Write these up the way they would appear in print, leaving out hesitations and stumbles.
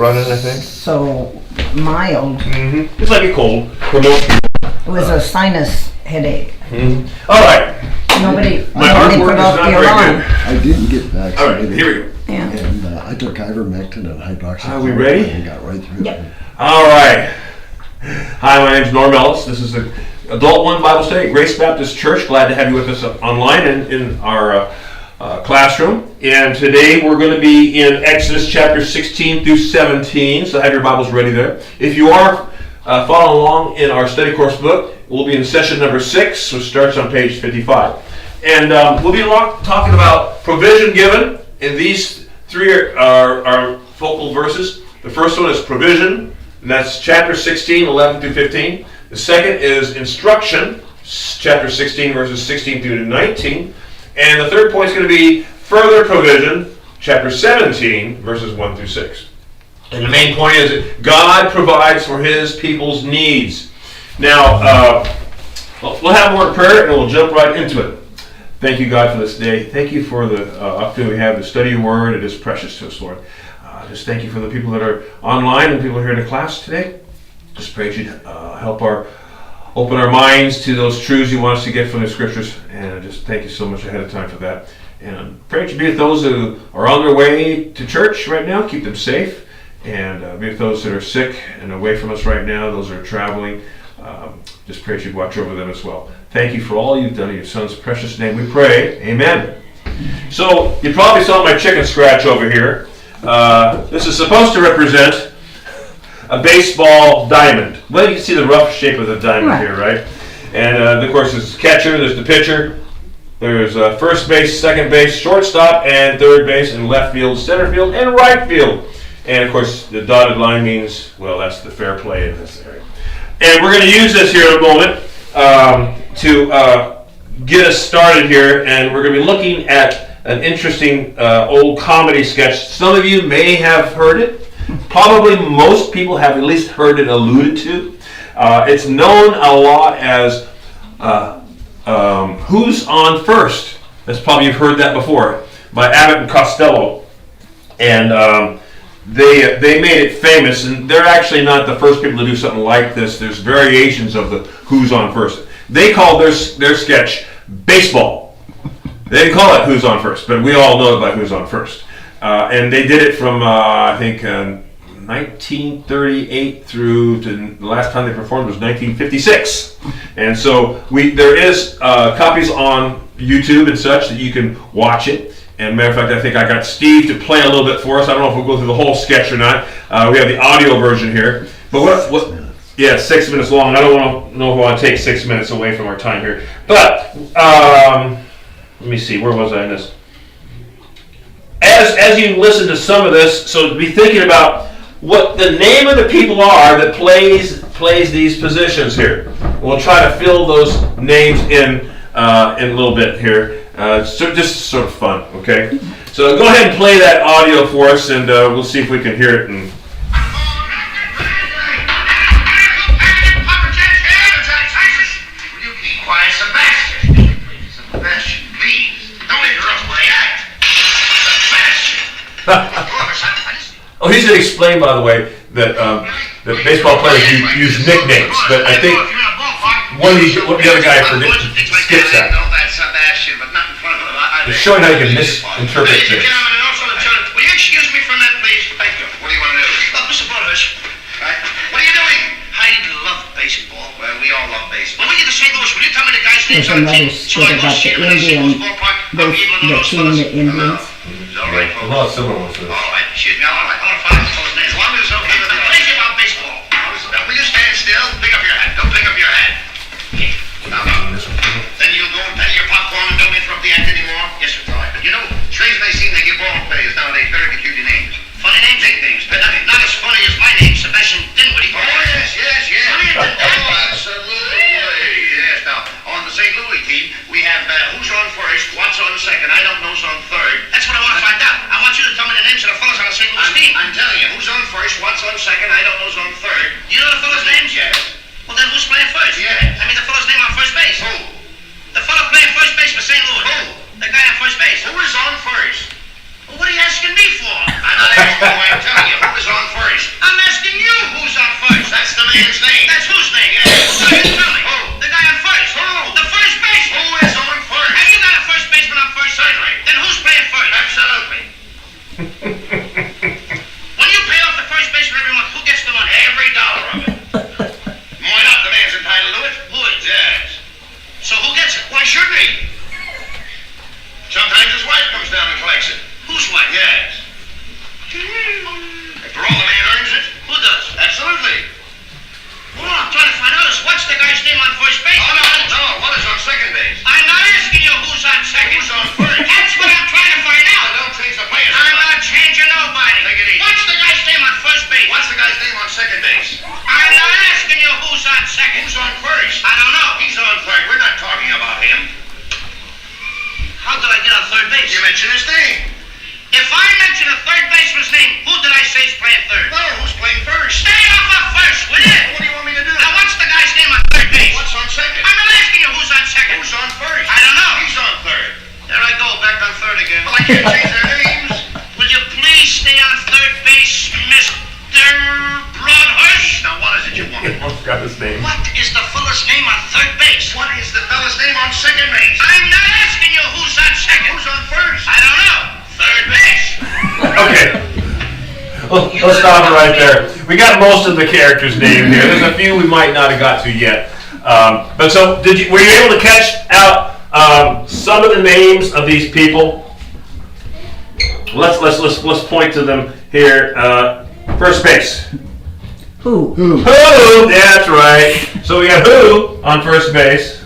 running, I think. So mild. Mm-hmm. It's like a cold for most people. It was a sinus headache. Mm-hmm. All right. Nobody My artwork is not very good. I didn't get vaccinated. All right, here we go. Yeah. And I took ivermectin and hydroxychloroquine. Are we ready? And got right through Yep. it. All right. Hi, my name's Norm Ellis. This is the Adult One Bible Study at Grace Baptist Church. Glad to have you with us online and in our classroom. And today we're going to be in Exodus chapter 16 through 17. So have your Bibles ready there. If you are following along in our study course book, we'll be in session number 6, which starts on page 55. And we'll be talking about provision given. And these three are focal verses. The first one is provision, and that's chapter 16, 11 through 15. The second is instruction, chapter 16, verses 16 through 19. And the third point is going to be further provision, chapter 17, verses 1 through 6. And the main point is that God provides for His people's needs. Now, we'll have a word of prayer and we'll jump right into it. Thank you, God, for this day. Thank you for the opportunity we have to study your word. It is precious to us, Lord. Just thank you for the people that are online and people here in the class today. Just pray that you'd help open our minds to those truths you want us to get from the scriptures. And just thank you so much ahead of time for that. And pray that you be with those who are on their way to church right now. Keep them safe. And be with those that are sick and away from us right now, those that are traveling. Just pray that you'd watch over them as well. Thank you for all you've done in your Son's precious name. We pray. Amen. So you probably saw my chicken scratch over here. This is supposed to represent a baseball diamond. Well, you can see the rough shape of the diamond here, right? And of course, there's the catcher, there's the pitcher, there's first base, second base, shortstop, and third base, and left field, center field, and right field. And of course, the dotted line means, well, that's the fair play in this area. And we're going to use this here in a moment to get us started here, and we're going to be looking at an interesting old comedy sketch. Some of you may have heard it. Probably most people have at least heard it alluded to. It's known a lot as Who's on First? That's probably you've heard that before, by Abbott and Costello. And they made it famous, and they're actually not the first people to do something like this. There's variations of the Who's on First. They called their sketch baseball. They didn't call it Who's on First, but we all know it by Who's on First. And they did it from, I think, 1938 through to the last time they performed was 1956. And so there is copies on YouTube and such that you can watch it. And matter of fact, I think I got Steve to play a little bit for us. I don't know if we'll go through the whole sketch or not. We have the audio version here. But what? Yeah, 6 minutes long. I don't know if I want to take 6 minutes away from our time here. But let me see, where was I in this? As you listen to some of this, so be thinking about what the name of the people are that plays these positions here. We'll try to fill those names in a little bit here. So just sort of fun, okay? So go ahead and play that audio for us, and we'll see if we can hear it. And oh, he's going to explain, by the way, that baseball players use nicknames, but I think one of the other guy skips that. It's showing how you can misinterpret things. Will you excuse me from that, please? Thank you. What do you want to do? Look, Mr. Butters, right? What are you doing? I love baseball. Well, we all love baseball. When we get to St. Louis, will you tell me the guys' names on the team? So I go see them when they see those ballpark. The team, the Indians. All right, A lot of similar ones to this. all right, excuse me. All right, I want to find those names. As long as it's okay with them. Crazy about baseball. Now, will you stand still? Pick up your hat. Don't pick up your hat. Okay. Now, then you'll go and pay your popcorn and don't interrupt the act anymore? Yes, sir. All right. But you know, strange they seem they give ball players nowadays very peculiar names. Funny names, nicknames, but not as funny as my name, Sebastian Dinwiddie. Oh, yes. Oh, absolutely. Yes. Now, on the St. Louis team, we have who's on first, what's on second. I don't know who's on third. That's what I want to find out. I want you to tell me the names of the fellas on the St. Louis team. I'm telling you, who's on second base? I'm not asking you who's on second. Who's on first? I don't know. He's on third. We're not talking about him. How did I get on third base? You mentioned his name. If I mention a third baseman's name, who did I say is playing third? No, who's playing first? Stay off of first, will you? What do you want me to do? Now, what's the guy's name on third base? What's on second? I'm not asking you who's on second. Who's on first? I don't know. He's on third. There I go, back on third again. Well, I can't change their names. Will you please stay on third base, Mr. Broadhurst? Now, what is it you want? I forgot his name. What is the fella's name on third base? What is the fella's name on second base? I'm not asking you who's on second. Who's on first? I don't know. Third base. Okay. Let's stop it right there. We got most of the characters named here. There's a few we might not have got to yet. But so, were you able to catch out some of the names of these people? Let's point to them here. First base. Who? Who? That's right. So we got who on first base.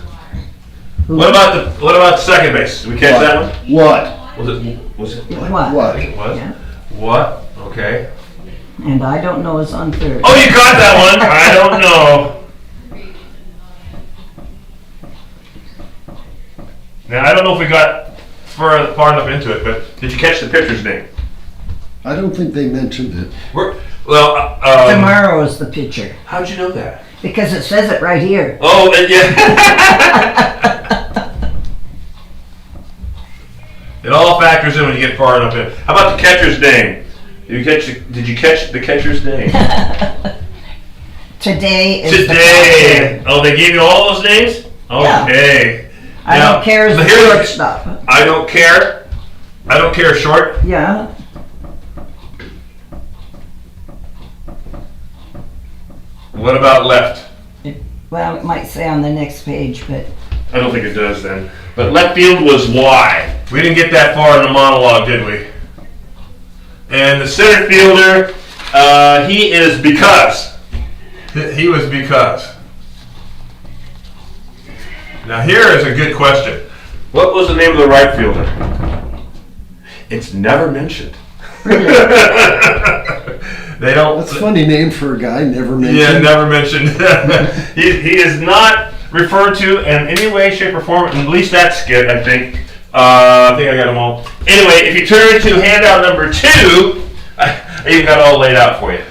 Who? What about the second base? Did we catch that one? What? Was it? What? What? I think it was. Yeah. What? Okay. And I don't know is on third. Oh, you got that one. I don't know. Now I don't know if we got far enough into it, but did you catch the pitcher's name? I don't think they mentioned it. Tomorrow is the pitcher. How'd you know that? Because it says it right here. Oh, yeah. It all factors in when you get far enough in. How about the catcher's name? Did you catch the catcher's name? Today is Today. Oh, they gave you all those names? Okay. I Now, don't care is the here's- shortstop. I don't care. I don't care short. Yeah. What about left? Well, it might say on the next page, but I don't think it does then. But left field was Y. We didn't get that far in the monologue, did we? And the center fielder, he is because. He was because. Now here is a good question. What was the name of the right fielder? It's never mentioned. They don't. That's a funny name for a guy, never mentioned. Yeah, never mentioned. he is not referred to in any way, shape, or form. At least that skit, I think. I think I got them all. Anyway, if you turn to handout number 2, I even got it all laid out for you.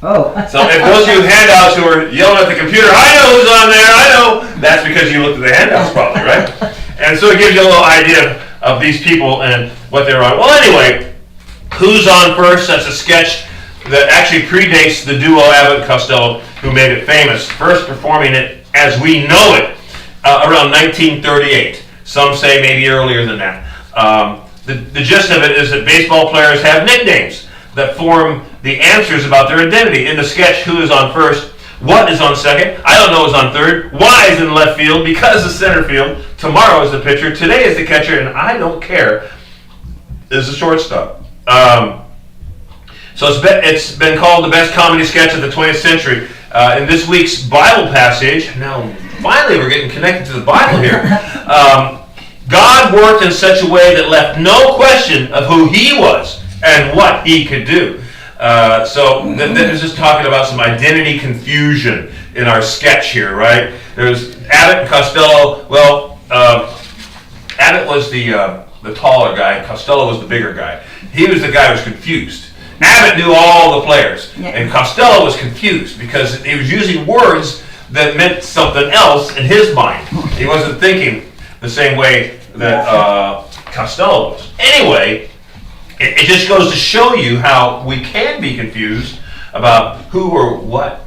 oh. So if those of you handouts who are yelling at the computer, I know who's on there, I know, that's because you looked at the handouts probably, right? And so it gives you a little idea of these people and what they're on. Well, anyway, who's on first? That's a sketch that actually predates the duo Abbott and Costello, who made it famous, first performing it as we know it around 1938. Some say maybe earlier than that. The gist of it is that baseball players have nicknames that form the answers about their identity. In the sketch, who is on first? What is on second? I don't know is on third. Why is in left field? Because is center field. Tomorrow is the pitcher. Today is the catcher. And I don't care is the shortstop. So it's been called the best comedy sketch of the 20th century. In this week's Bible passage, now finally we're getting connected to the Bible here. God worked in such a way that left no question of who he was and what he could do. So this is talking about some identity confusion in our sketch here, right? There's Abbott and Costello. Well, Abbott was the taller guy. Costello was the bigger guy. He was the guy who was confused. Abbott knew all the players, and Costello was confused because he was using words that meant something else in his mind. He wasn't thinking the same way that Costello was. Anyway, it just goes to show you how we can be confused about who or what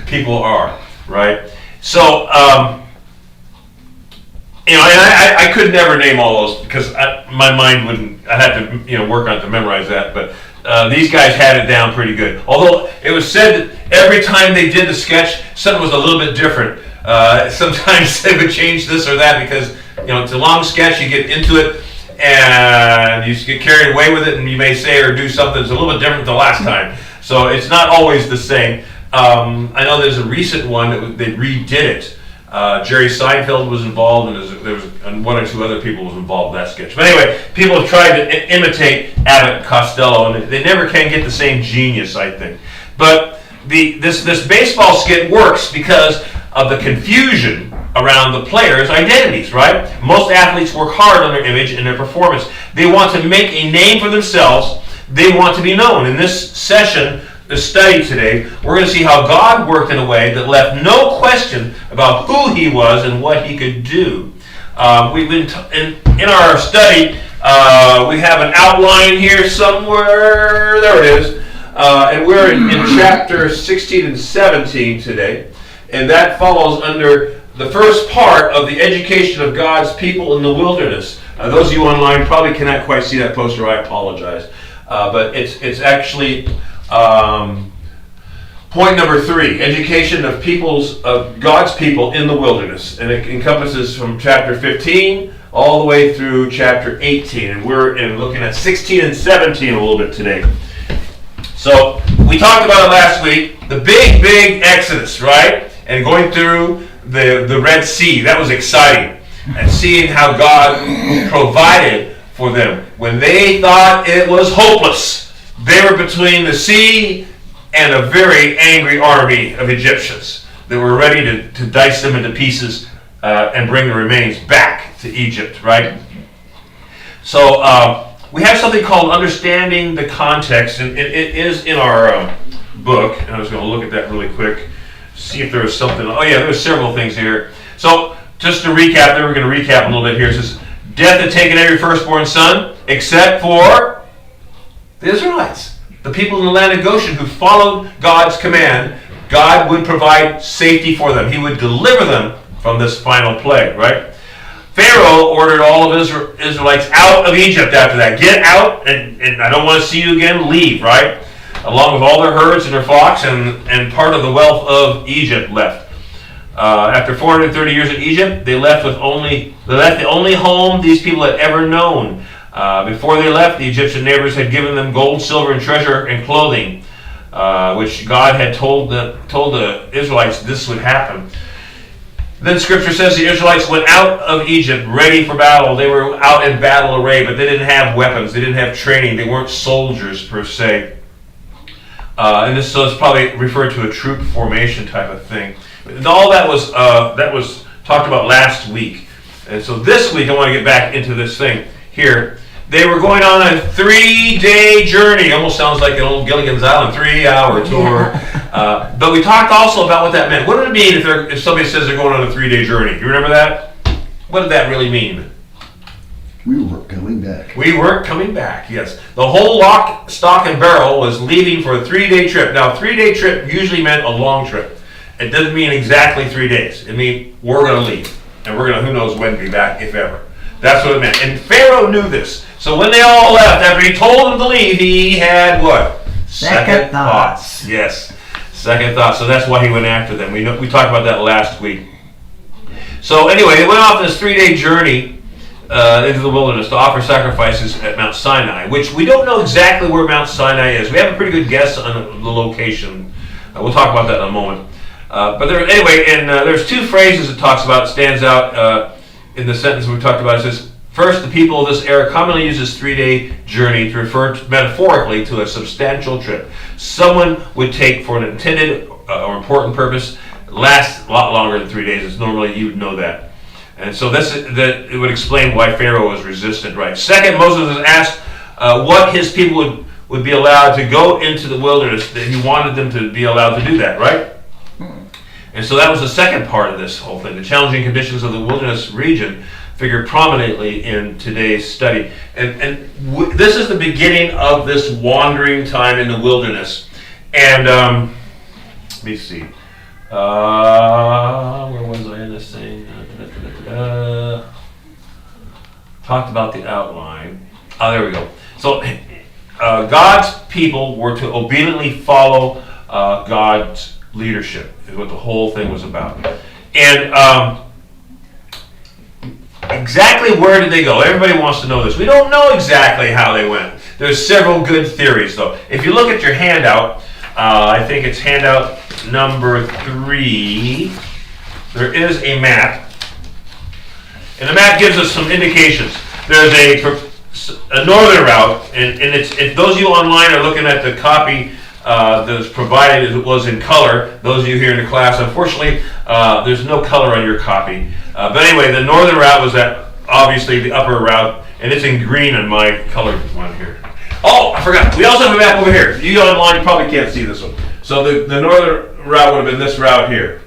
people are, right? So, and I could never name all those because my mind wouldn't. I'd have to work on it to memorize that. But these guys had it down pretty good. Although it was said that every time they did the sketch, something was a little bit different. Sometimes they would change this or that because it's a long sketch. You get into it and you get carried away with it, and you may say or do something that's a little bit different the last time. So it's not always the same. I know there's a recent one that they redid it. Jerry Seinfeld was involved, and one or two other people was involved in that sketch. But anyway, people have tried to imitate Abbott and Costello, and they never can get the same genius, I think. But this baseball skit works because of the confusion around the players' identities, right? Most athletes work hard on their image and their performance. They want to make a name for themselves. They want to be known. In this session, the study today, we're going to see how God worked in a way that left no question about who He was and what He could do. We've been in our study. We have an outline here somewhere. There it is. And we're in chapter 16 and 17 today. And that follows under the first part of the education of God's people in the wilderness. Those of you online probably cannot quite see that poster. I apologize. But it's actually point number 3, education of God's people in the wilderness. And it encompasses from chapter 15 all the way through chapter 18. And we're looking at 16 and 17 a little bit today. So we talked about it last week, the big Exodus, right? And going through the Red Sea. That was exciting. And seeing how God provided for them. When they thought it was hopeless, they were between the sea and a very angry army of Egyptians that were ready to dice them into pieces and bring the remains back to Egypt, right? So we have something called Understanding the Context, and it is in our book. And I was going to look at that really quick, see if there was something. Oh yeah, there's several things here. So just to recap, we're going to recap a little bit here. It says, death had taken every firstborn son except for the Israelites, the people in the land of Goshen who followed God's command. God would provide safety for them. He would deliver them from this final plague, right? Pharaoh ordered all of Israelites out of Egypt after that. Get out, and I don't want to see you again. Leave, right? Along with all their herds and their flocks, and part of the wealth of Egypt left. After 430 years in Egypt, they left the only home these people had ever known. Before they left, the Egyptian neighbors had given them gold, silver, and treasure and clothing, which God had told the Israelites this would happen. Then Scripture says the Israelites went out of Egypt ready for battle. They were out in battle array, but they didn't have weapons. They didn't have training. They weren't soldiers per se. And this is probably referred to a troop formation type of thing. All that was talked about last week. And so this week I want to get back into this thing here. They were going on a 3-day journey. Almost sounds like an old Gilligan's Island 3-hour tour. But we talked also about what that meant. What did it mean if somebody says they're going on a 3-day journey? You remember that? What did that really mean? We weren't coming back. We weren't coming back, yes. The whole lock, stock, and barrel was leaving for a 3-day trip. Now, a 3-day trip usually meant a long trip. It doesn't mean exactly 3 days. It means we're going to leave. And we're going to, who knows when, be back, if ever. That's what it meant. And Pharaoh knew this. So when they all left, after he told them to leave, he had what? Second thoughts. Yes. Second thoughts. So that's why he went after them. We talked about that last week. So anyway, they went off this 3-day journey into the wilderness to offer sacrifices at Mount Sinai, which we don't know exactly where Mount Sinai is. We have a pretty good guess on the location. We'll talk about that in a moment. But there's 2 phrases it talks about. It stands out in the sentence we talked about. It says, first, the people of this era commonly use this 3-day journey to refer metaphorically to a substantial trip. Someone would take for an intended or important purpose, lasts a lot longer than 3 days. It's normally, you would know that. And so it would explain why Pharaoh was resistant, right? Second, Moses was asked what his people would be allowed to go into the wilderness, that he wanted them to be allowed to do that, right? And so that was the second part of this whole thing. The challenging conditions of the wilderness region figure prominently in today's study. And this is the beginning of this wandering time in the wilderness. And let me see. Where was I in this thing? Talked about the outline. Oh, there we go. So God's people were to obediently follow God's leadership, is what the whole thing was about. And exactly where did they go? Everybody wants to know this. We don't know exactly how they went. There's several good theories, though. If you look at your handout, I think it's handout number 3. there is a map, and the map gives us some indications. There's a northern route, and if those of you online are looking at the copy that was provided, it was in color. Those of you here in the class, unfortunately, there's no color on your copy. But anyway, the northern route was obviously the upper route, and it's in green on my colored one here. Oh, I forgot. We also have a map over here. You online probably can't see this one. So the northern route would have been this route here.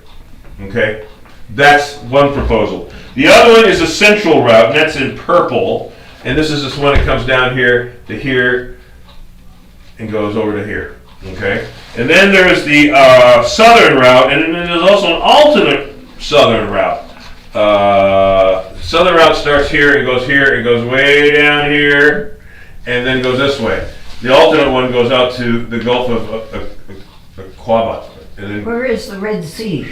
Okay? That's one proposal. The other one is a central route, and that's in purple. And this is one that comes down here to here and goes over to here. Okay? And then there's the southern route, and then there's also an alternate southern route. Southern route starts here and goes here and goes way down here and then goes this way. The alternate one goes out to the Gulf of Aqaba. Where is the Red Sea?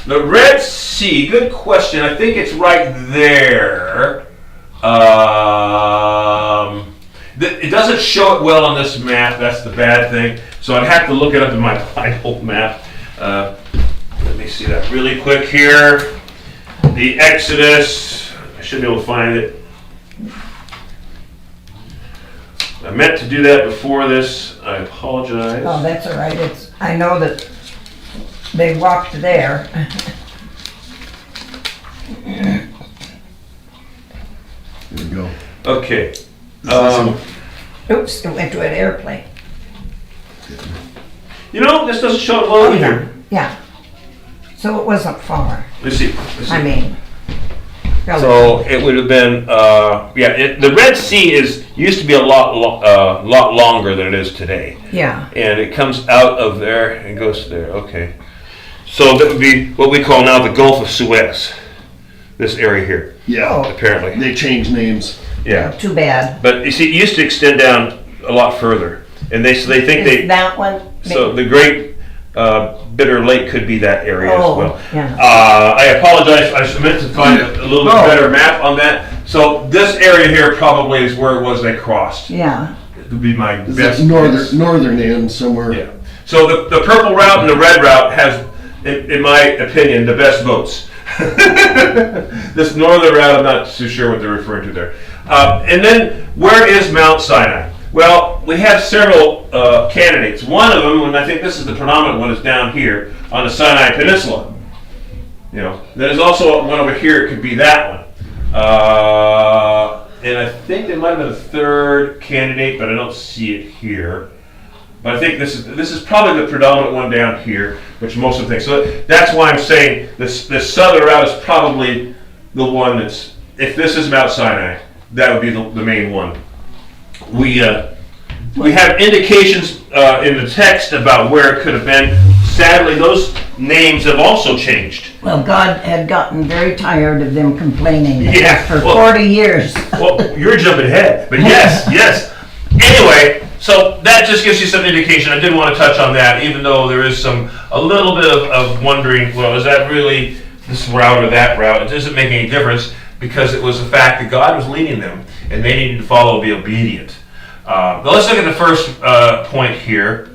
The Red Sea, good question. I think it's right there. It doesn't show it well on this map. That's the bad thing. So I'd have to look it up in my Bible map. Let me see that really quick here. The Exodus, I should be able to find it. I meant to do that before this. I apologize. Oh, that's all right. I know that they walked there. There we go. Okay. Oops, it went to an airplane. You know, this doesn't show it well either. Yeah. So it wasn't far. Let's see. I mean. So it would have been, the Red Sea used to be a lot longer than it is today. Yeah. And it comes out of there and goes to there. Okay. So that would be what we call now the Gulf of Suez. This area here. Yeah. Oh. Apparently. They changed names. Yeah. Too bad. But you see, it used to extend down a lot further, and they think Is that one? So the Great Bitter Lake could be that area as well. Yeah. I apologize. I meant to find a little bit better map on that. So this area here probably is where it was they crossed. Yeah. It would be my Is best it guess. northern end somewhere? Yeah. So the purple route and the red route has, in my opinion, the best votes. This northern route, I'm not too sure what they're referring to there. And then, where is Mount Sinai? Well, we have several candidates. One of them, and I think this is the predominant one, is down here on the Sinai Peninsula. You know, there's also one over here. It could be that one. And I think there might have been a third candidate, but I don't see it here. But I think this is probably the predominant one down here, which most of the things. So that's why I'm saying this southern route is probably the one that's. If this is Mount Sinai, that would be the main one. We have indications in the text about where it could have been. Sadly, those names have also changed. Well, God had gotten very tired of them complaining Yeah, for well- 40 years. Well, you're jumping ahead, but yes. Anyway, so that just gives you some indication. I did want to touch on that, even though there is a little bit of wondering, well, is that really this route or that route? It doesn't make any difference because it was the fact that God was leading them and they needed to follow, be obedient. But let's look at the first point here.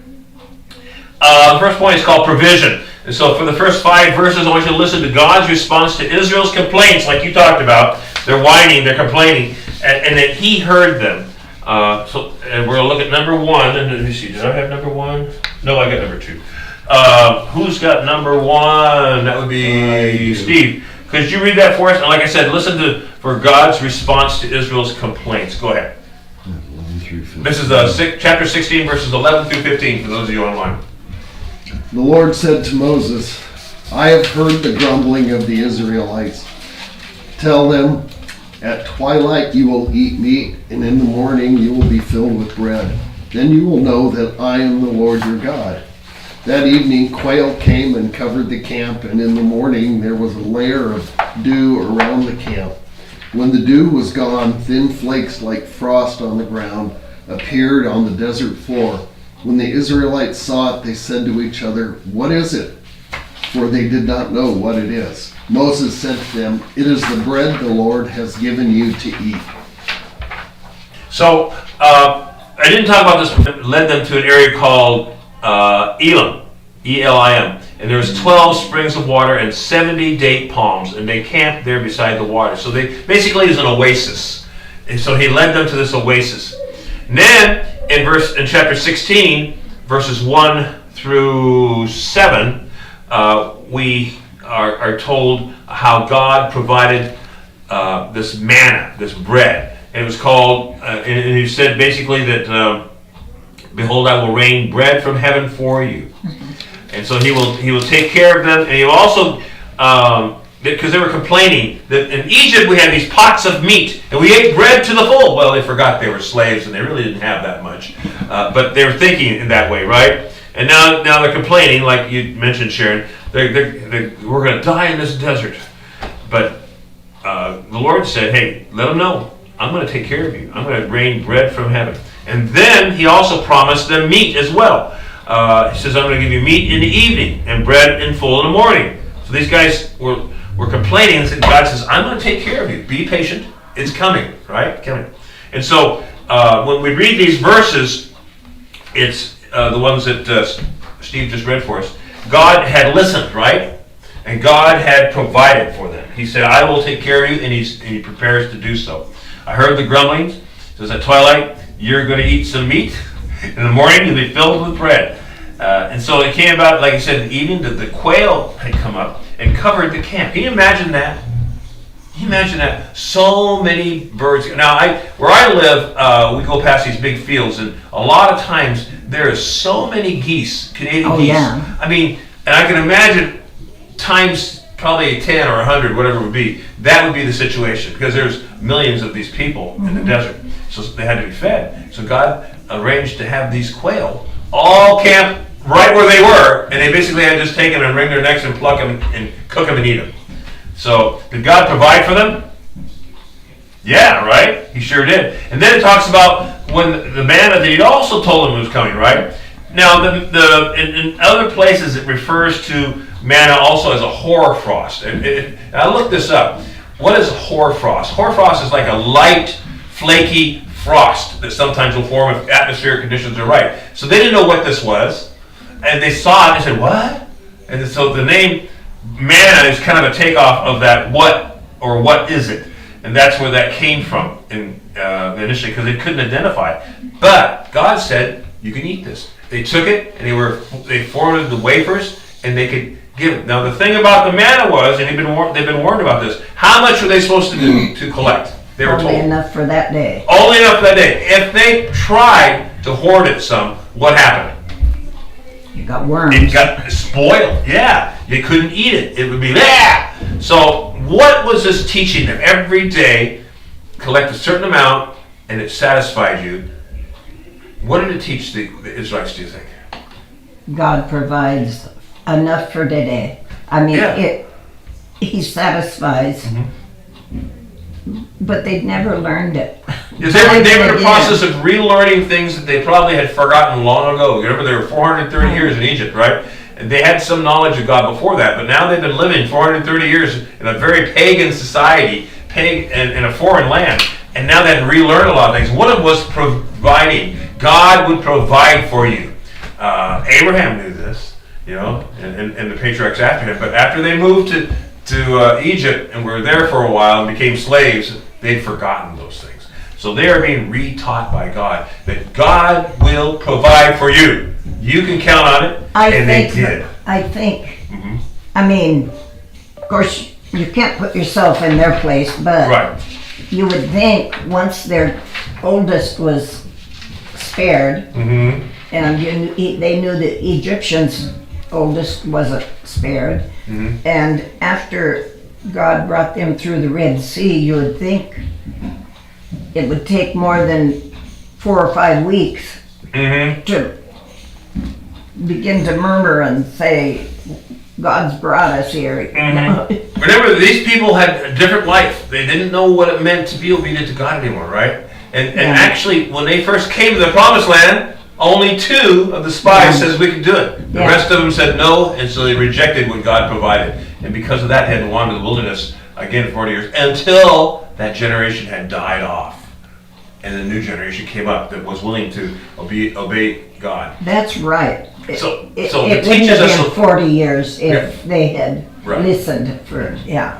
The first point is called provision. And so for the first 5 verses, I want you to listen to God's response to Israel's complaints, like you talked about. They're whining, they're complaining, and that He heard them. And we're going to look at number 1. And let me see, did I have number 1? No, I got number 2. Who's got number 1? That would be Steve. Could you read that for us? And like I said, listen for God's response to Israel's complaints. Go ahead. 11 through 15. This is chapter 16, verses 11 through 15, for those of you online. The Lord said to Moses, I have heard the grumbling of the Israelites. Tell them, at twilight you will eat meat, and in the morning you will be filled with bread. Then you will know that I am the Lord your God. That evening quail came and covered the camp, and in the morning there was a layer of dew around the camp. When the dew was gone, thin flakes like frost on the ground appeared on the desert floor. When the Israelites saw it, they said to each other, What is it? For they did not know what it is. Moses said to them, It is the bread the Lord has given you to eat. So, I didn't talk about this, but it led them to an area called Elam. Elim. And there was 12 springs of water and 70 date palms, and they camped there beside the water. So they basically it was an oasis. And so he led them to this oasis. And then in chapter 16, verses 1 through 7, we are told how God provided this manna, this bread. And it was called, and he said basically that, behold, I will rain bread from heaven for you. And so he will take care of them, and he will also, because they were complaining that in Egypt we had these pots of meat, and we ate bread to the full. Well, they forgot they were slaves, and they really didn't have that much. But they were thinking in that way, right? And now they're complaining, like you mentioned, Sharon. We're going to die in this desert. But the Lord said, hey, let them know. I'm going to take care of you. I'm going to rain bread from heaven. And then he also promised them meat as well. He says, I'm going to give you meat in the evening and bread in full in the morning. So these guys were complaining, and God says, I'm going to take care of you. Be patient. It's coming, right? Coming. And so when we read these verses, it's the ones that Steve just read for us. God had listened, right? And God had provided for them. He said, I will take care of you, and he prepares to do so. I heard the grumblings. It says, at twilight, you're going to eat some meat. In the morning, you'll be filled with bread. And so it came about, like I said, in the evening, that the quail had come up and covered the camp. Can you imagine that? Can you imagine that? So many birds. Now, where I live, we go past these big fields, and a lot of times there are so many geese, Canadian geese. Yeah. I mean, and I can imagine times probably 10 or 100, whatever it would be, that would be the situation, because there's millions of these people in the desert. So they had to be fed. So God arranged to have these quail all camp right where they were, and they basically had to just take them and wring their necks and pluck them and cook them and eat them. So did God provide for them? Yeah, right? He sure did. And then it talks about when the manna that he also told them was coming, right? Now, in other places it refers to manna also as a hoarfrost. And I looked this up. What is hoarfrost? Hoarfrost is like a light, flaky frost that sometimes will form if atmospheric conditions are right. So they didn't know what this was. And they saw it and said, what? And so the name manna is kind of a takeoff of that what or what is it. And that's where that came from initially, because they couldn't identify it. But God said, you can eat this. They took it and they formed the wafers and they could give it. Now the thing about the manna was, and they've been warned about this, how much were they supposed to do to collect? They were told. Only enough for that day. Only enough for that day. If they tried to hoard it some, what happened? You got worms. It got spoiled. Yeah, you couldn't eat it. It would be there. So what was this teaching them? Every day, collect a certain amount, and it satisfied you. What did it teach the Israelites, do you think? God provides enough for today. I mean, Yeah. He satisfies, but they'd never learned it. Yes, they were in the process of relearning things that they probably had forgotten long ago. Remember, they were 430 years in Egypt, right? And they had some knowledge of God before that, but now they've been living 430 years in a very pagan society, in a foreign land, and now they had to relearn a lot of things. One of them was providing. God would provide for you. Abraham knew this, and the patriarchs after him. But after they moved to Egypt and were there for a while and became slaves, they'd forgotten those things. So they are being re-taught by God that God will provide for you. You can count on it, they did. I think, I mean, of course, you can't put yourself in their place, but Right. you would think once their oldest was spared, and they knew the Egyptians' oldest wasn't spared, and after God brought them through the Red Sea, you would think it would take more than 4 or 5 weeks to begin to murmur and say, God's brought us here. Remember, these people had a different life. They didn't know what it meant to be obedient to God anymore, right? And actually, when they first came to the Promised Land, only 2 of the spies says we can do it. The rest of them said no, and so they rejected what God provided. And because of that, they had to wander the wilderness again for 40 years until that generation had died off. And the new generation came up that was willing to obey God. That's right. So It it wouldn't teaches have us. been 40 years if they had Right. listened for, yeah.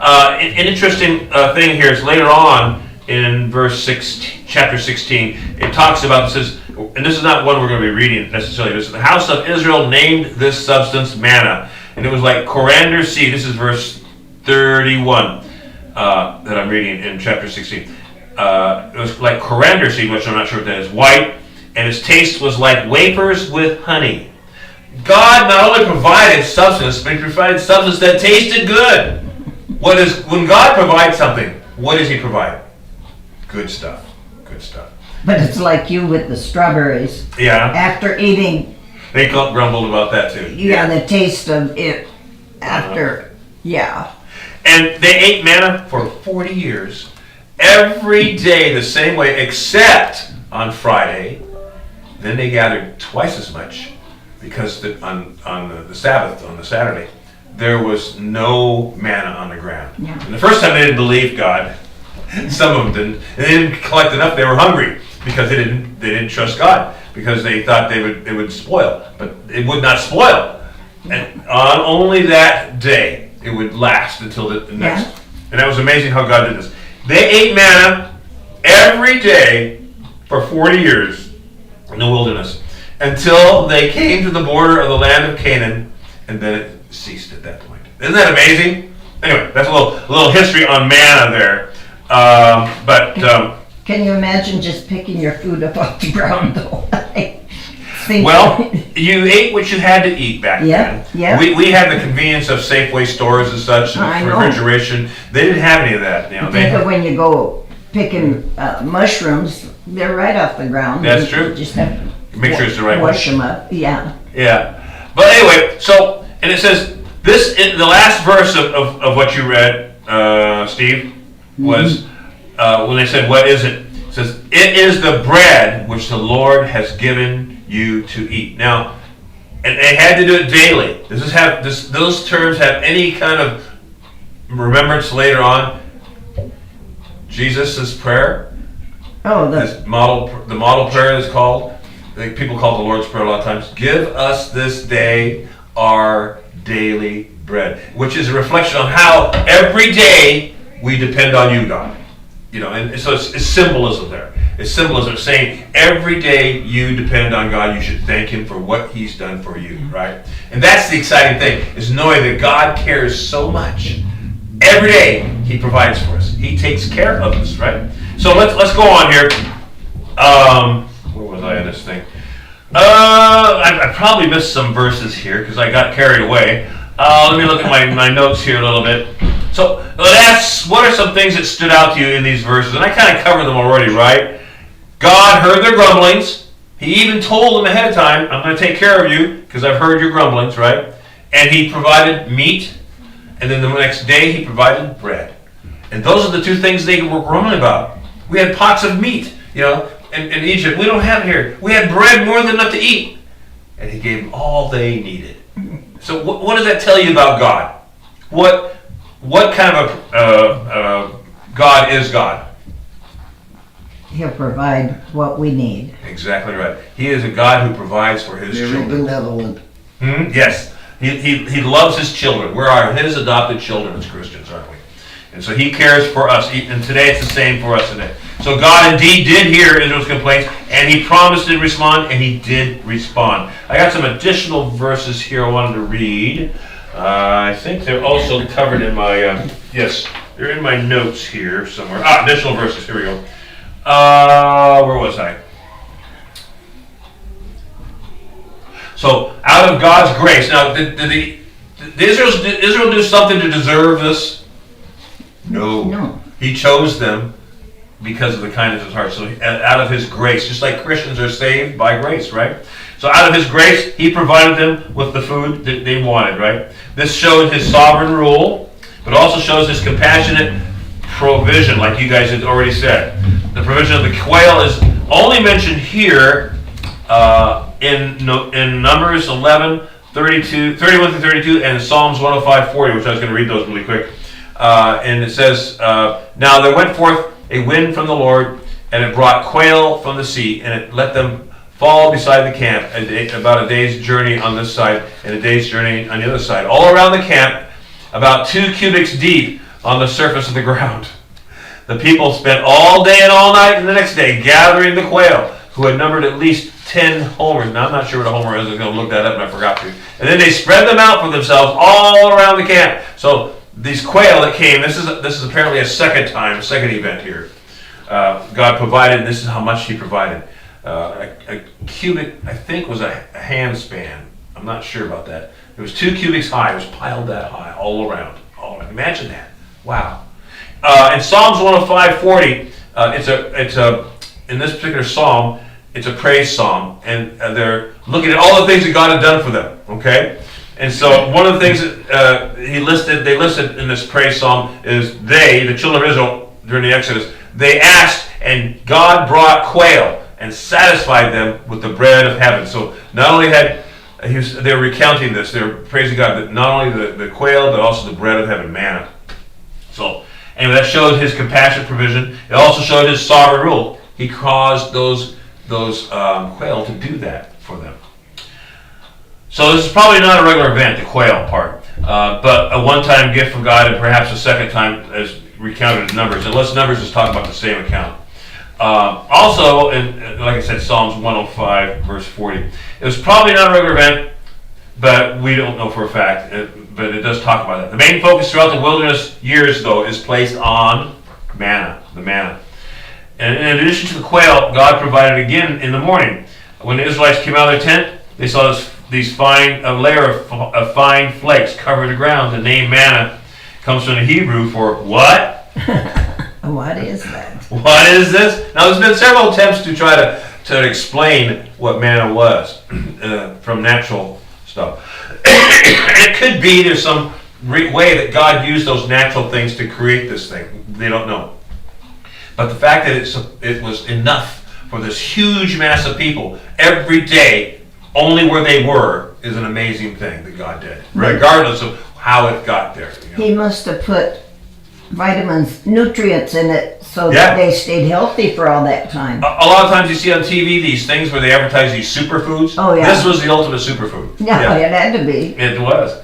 An interesting thing here is later on in verse 16, chapter 16, it talks about, this is, and this is not one we're going to be reading necessarily, this is the house of Israel named this substance manna, and it was like coriander seed. This is verse 31 that I'm reading in chapter 16. It was like coriander seed, which I'm not sure what that is, white, and its taste was like wafers with honey. God not only provided substance, but He provided substance that tasted good. When God provides something, what does He provide? Good stuff. Good stuff. But it's like you with the strawberries. Yeah, After eating, they grumbled about that too. the taste of it after, yeah. And they ate manna for 40 years, every day the same way, except on Friday. Then they gathered twice as much, because on the Sabbath, on the Saturday, there was no manna on the ground. Yeah. And the first time they didn't believe God. Some of them didn't. And they didn't collect enough. They were hungry because they didn't trust God, because they thought it would spoil, but it would not spoil. And on only that day it would last until the next. Yeah. And that was amazing how God did this. They ate manna every day for 40 years in the wilderness, until they came to the border of the land of Canaan, and then it ceased at that point. Isn't that amazing? Anyway, that's a little history on manna there. Can you imagine just picking your food up off the ground though? Well, you ate what you had to eat back Yeah, then. yeah. We had the convenience of Safeway stores and such, I and know. refrigeration. They didn't have any of that. You know, Think of when you go picking mushrooms, they're right off the ground. That's You true. just have to Make sure it's the right one. wash them up, yeah. Yeah. But anyway, so, and it says, in the last verse of what you read, Steve, was when they said, what is it? It says, it is the bread which the Lord has given you to eat. Now, and they had to do it daily. Those terms have any kind of remembrance later on. Jesus' prayer, Oh, the model prayer is called, like people call it the Lord's Prayer a lot of times. Give us this day our daily bread, which is a reflection on how every day we depend on you, God. You know, and so it's symbolism there. It's symbolism saying every day you depend on God, you should thank Him for what He's done for you, right? And that's the exciting thing, is knowing that God cares so much. Every day He provides for us. He takes care of us, right? So let's go on here. Where was I in this thing? I probably missed some verses here because I got carried away. Let me look at my notes here a little bit. So let's what are some things that stood out to you in these verses? And I kind of covered them already, right? God heard their grumblings. He even told them ahead of time, I'm going to take care of you because I've heard your grumblings, right? And He provided meat. And then the next day He provided bread. And those are the two things they were grumbling about. We had pots of meat, you know, in Egypt. We don't have it here. We had bread more than enough to eat. And He gave them all they needed. So what does that tell you about God? What kind of God is God? He'll provide what we need. Exactly right. He is a God who provides for His Very children. benevolent. Yes. He loves His children. We are His adopted children as Christians, aren't we? And so He cares for us. And today it's the same for us today. So God indeed did hear Israel's complaints, and He promised to respond, and He did respond. I got some additional verses here I wanted to read. I think they're also covered in my, yes, they're in my notes here somewhere. Additional verses, here we go. Where was I? So, out of God's grace. Now, did Israel do something to deserve this? No. He chose them because of the kindness of His heart. So, out of His grace, just like Christians are saved by grace, right? So, out of His grace, He provided them with the food that they wanted, right? This showed His sovereign rule, but also shows His compassionate provision, like you guys had already said. The provision of the quail is only mentioned here in Numbers 11, 31 through 32, and Psalms 105, 40, which I was going to read those really quick. And it says, Now there went forth a wind from the Lord, and it brought quail from the sea, and it let them fall beside the camp, about a day's journey on this side and a day's journey on the other side. All around the camp, about 2 cubits deep on the surface of the ground. The people spent all day and all night and the next day gathering the quail, who had numbered at least 10 homers. Now, I'm not sure what a homer is. I was going to look that up and I forgot to. And then they spread them out for themselves all around the camp. So these quail that came, this is apparently a second event here. God provided, and this is how much he provided. A cubit, I think, was a hand span. I'm not sure about that. It was 2 cubits high. It was piled that high all around. Imagine that. Wow. In Psalms 105:40, in this particular psalm, it's a praise psalm, and they're looking at all the things that God had done for them. Okay, and so one of the things that they listed in this praise psalm is the children of Israel during the Exodus, they asked, and God brought quail and satisfied them with the bread of heaven. So not only they were recounting this, they were praising God, that not only the quail, but also the bread of heaven, manna. So anyway, that showed his compassionate provision. It also showed his sovereign rule. He caused those quail to do that for them. So this is probably not a regular event, the quail part, but a one-time gift from God, and perhaps a second time as recounted in Numbers. Unless Numbers is talking about the same account. Also, like I said, Psalms 105, verse 40. It was probably not a regular event, but we don't know for a fact. But it does talk about that. The main focus throughout the wilderness years, though, is placed on manna, the manna. And in addition to the quail, God provided again in the morning. When the Israelites came out of their tent, they saw a layer of fine flakes cover the ground. The name manna comes from the Hebrew for what? What is that? What is this? Now, there's been several attempts to try to explain what manna was from natural stuff. It could be there's some way that God used those natural things to create this thing. They don't know. But the fact that it was enough for this huge mass of people every day, only where they were, is an amazing thing that God did, regardless of how it got there. You know? He must have put vitamins, nutrients in it so that they stayed healthy for all that time. A lot of times you see on TV these things where they advertise these superfoods. Oh, yeah. This was the ultimate superfood. Yeah, it had to be. It was.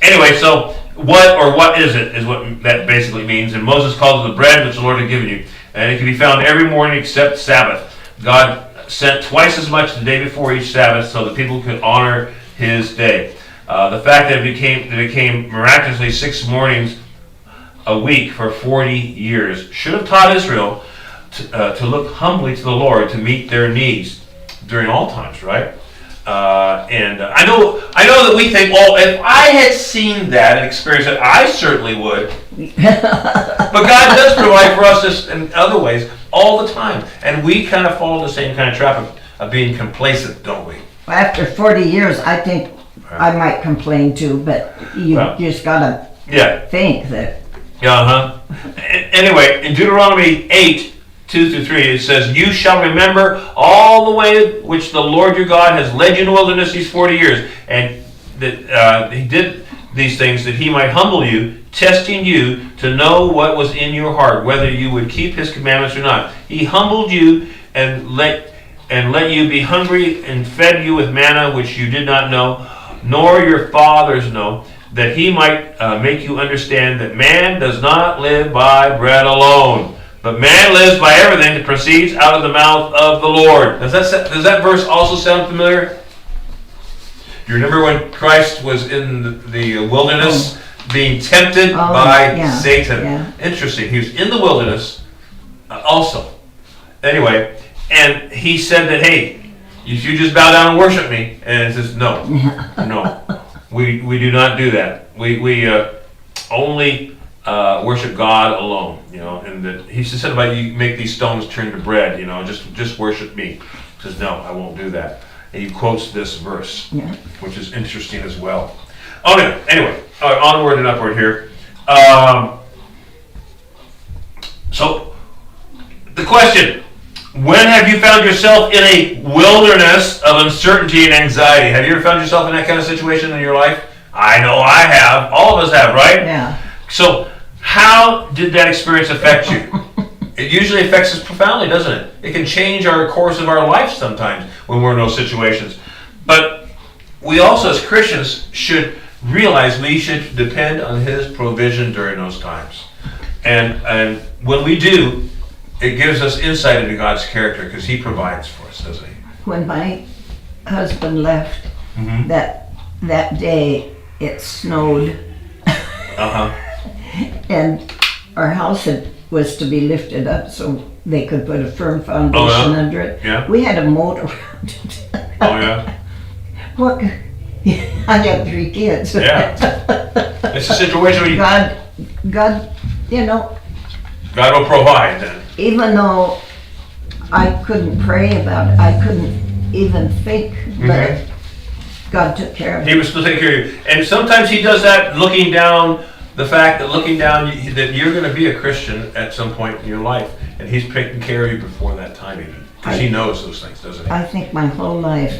Anyway, so what is it is what that basically means. And Moses called it the bread which the Lord had given you. And it can be found every morning except Sabbath. God sent twice as much the day before each Sabbath so that people could honor his day. The fact that it became miraculously 6 mornings a week for 40 years should have taught Israel to look humbly to the Lord to meet their needs during all times, right? And I know that we think, oh, if I had seen that and experienced it, I certainly would. But God does provide for us this in other ways all the time, and we kind of fall in the same kind of trap of being complacent, don't we? After 40 years, I think I might complain too, but you just gotta think that. Anyway, in Deuteronomy 8:2-3, it says, "You shall remember all the way which the Lord your God has led you in the wilderness these 40 years, and that he did these things that he might humble you, testing you to know what was in your heart, whether you would keep his commandments or not. He humbled you and let you be hungry and fed you with manna which you did not know, nor your fathers know, that he might make you understand that man does not live by bread alone, but man lives by everything that proceeds out of the mouth of the Lord." Does that verse also sound familiar? Do you remember when Christ was in the wilderness being tempted by Satan? Yeah. Interesting. He was in the wilderness also. Anyway, and he said that, hey, if you just bow down and worship me, and it says, no. We do not do that. We only worship God alone, and that he said about you make these stones turn to bread, just worship me. He says, no, I won't do that. And he quotes this verse, which is interesting as well. Anyway, onward and upward here. So, the question, when have you found yourself in a wilderness of uncertainty and anxiety? Have you ever found yourself in that kind of situation in your life? I know I have. All of us have, right? Yeah. So, how did that experience affect you? it usually affects us profoundly, doesn't it? It can change our course of our life sometimes when we're in those situations. But we also, as Christians, should realize we should depend on His provision during those times. And when we do, it gives us insight into God's character because He provides for us, doesn't He? When my husband left, Mm-hmm. that day it snowed, and our house was to be lifted up so they could put a firm foundation under it. Yeah. We had a moat around it. Oh, yeah. What? I have 3 kids. Yeah. It's a situation where God, God will provide then. even though I couldn't pray about it, I couldn't even think, but God took care of He it. was still taking care of you. And sometimes He does that looking down, the fact that looking down that you're going to be a Christian at some point in your life. And He's taking care of you before that time even. Because He knows those things, doesn't He? I think my whole life,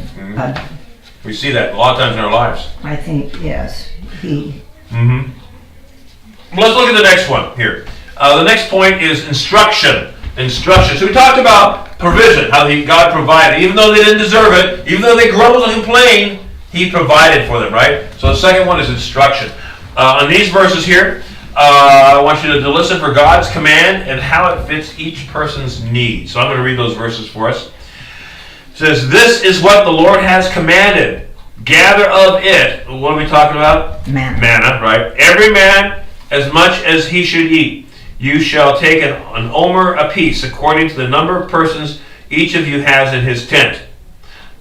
We see that a lot of times in our lives. I think, yes, He. Let's look at the next one here. The next point is instruction. Instruction. So we talked about provision, how God provided. Even though they didn't deserve it, even though they grumbled and complained, He provided for them, right? So the second one is instruction. On these verses here, I want you to listen for God's command and how it fits each person's need. So I'm going to read those verses for us. It says, "This is what the Lord has commanded. Gather of it." What are we talking about? Manna. Manna, right? "Every man as much as he should eat. You shall take an omer apiece, according to the number of persons each of you has in his tent."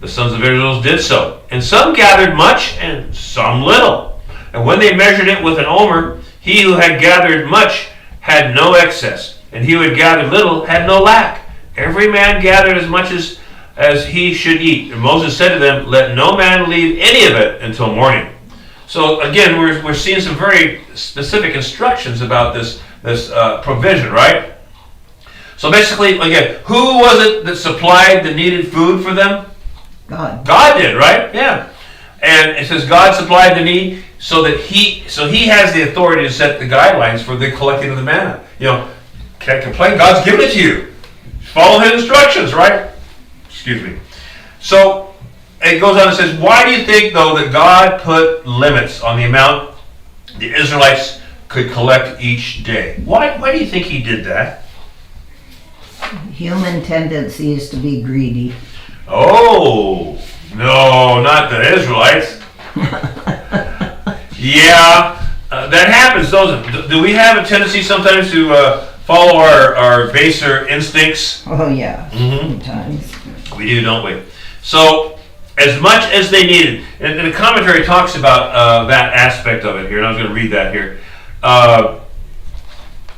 The sons of Israel did so. And some gathered much, and some little. And when they measured it with an omer, he who had gathered much had no excess, and he who had gathered little had no lack. Every man gathered as much as he should eat. And Moses said to them, "Let no man leave any of it until morning." So again, we're seeing some very specific instructions about this provision, right? So basically, again, who was it that supplied the needed food for them? God. God did, right? Yeah. And it says God supplied the need so he has the authority to set the guidelines for the collecting of the manna. Can't complain. God's given it to you. Follow His instructions, right? Excuse me. So it goes on and says, why do you think, though, that God put limits on the amount the Israelites could collect each day? Why do you think He did that? Human tendency is to be greedy. Oh, no, not the Israelites. Yeah, that happens, doesn't it? Do we have a tendency sometimes to follow our baser instincts? Oh yeah, sometimes. We do, don't we? So, as much as they needed, and the commentary talks about that aspect of it here, and I was going to read that here.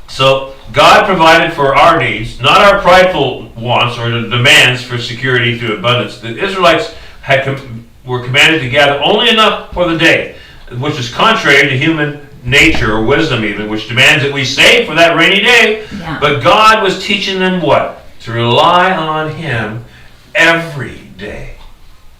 So, God provided for our needs, not our prideful wants or the demands for security through abundance. The Israelites were commanded to gather only enough for the day, which is contrary to human nature or wisdom even, which demands that we save for that rainy day. Yeah. But God was teaching them what? To rely on Him every day.